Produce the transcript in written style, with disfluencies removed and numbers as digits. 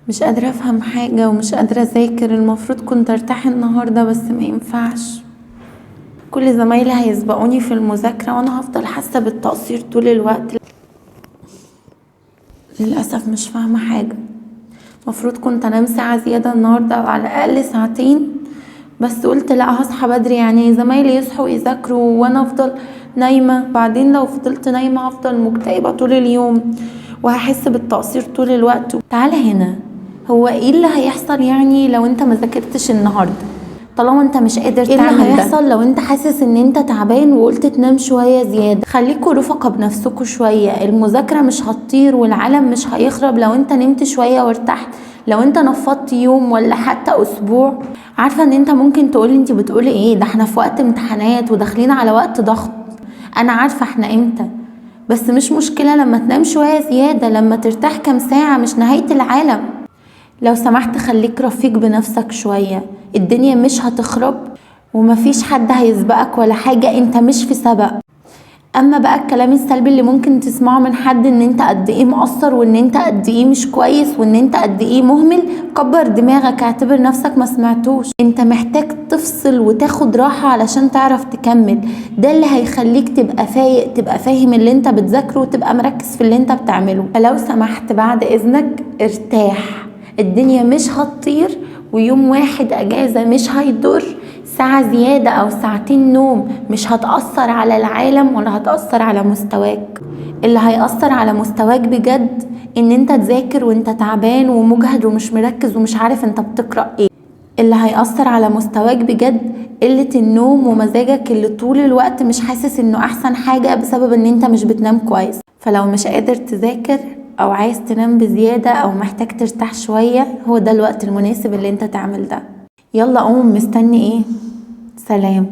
مش قادرة افهم حاجة ومش قادرة اذاكر. المفروض كنت ارتاح النهاردة بس ما ينفعش. كل زمايلي هيسبقوني في المذاكرة وانا هفضل حاسة بالتقصير طول الوقت. للأسف مش فاهمة حاجة. المفروض كنت انام ساعة زيادة النهاردة او على الاقل ساعتين، بس قلت لا هصحى بدري، يعني زمايلي يصحوا يذاكروا وانا افضل نايمة. بعدين لو فضلت نايمة هفضل مكتئبة طول اليوم وهحس بالتقصير طول الوقت. تعالى هنا، هو ايه اللي هيحصل يعني لو انت ما ذاكرتش النهارده؟ طالما انت مش قادر تعمل ده، ايه اللي هيحصل لو انت حاسس ان انت تعبان وقلت تنام شويه زياده؟ خليكوا رفقه بنفسكوا شويه. المذاكره مش هتطير والعالم مش هيخرب لو انت نمت شويه وارتحت. لو انت نفضت يوم ولا حتى اسبوع. عارفه ان انت ممكن تقولي انت بتقولي ايه، ده احنا في وقت امتحانات وداخلين على وقت ضغط. انا عارفه احنا امتى، بس مش مشكله لما تنام شويه زياده، لما ترتاح كام ساعه، مش نهايه العالم. لو سمحت خليك رفيق بنفسك شوية. الدنيا مش هتخرب ومفيش حد هيسبقك ولا حاجة، انت مش في سبق. اما بقى الكلام السلبي اللي ممكن تسمعه من حد، ان انت قد ايه مقصر وان انت قد ايه مش كويس وان انت قد ايه مهمل، كبر دماغك، اعتبر نفسك ما سمعتوش. انت محتاج تفصل وتاخد راحة علشان تعرف تكمل. ده اللي هيخليك تبقى فايق، تبقى فاهم اللي انت بتذاكره وتبقى مركز في اللي انت بتعمله. فلو سمحت بعد اذنك ارتاح. الدنيا مش هتطير ويوم واحد اجازة مش هيضر. ساعة زيادة او ساعتين نوم مش هتأثر على العالم ولا هتأثر على مستواك. اللي هيأثر على مستواك بجد ان انت تذاكر وانت تعبان ومجهد ومش مركز ومش عارف انت بتقرأ ايه. اللي هيأثر على مستواك بجد قلة النوم ومزاجك اللي طول الوقت مش حاسس انه احسن حاجة بسبب ان انت مش بتنام كويس. فلو مش قادر تذاكر او عايز تنام بزيادة او محتاج ترتاح شوية، هو ده الوقت المناسب اللي انت تعمل ده. يلا قوم، مستني ايه؟ سلام.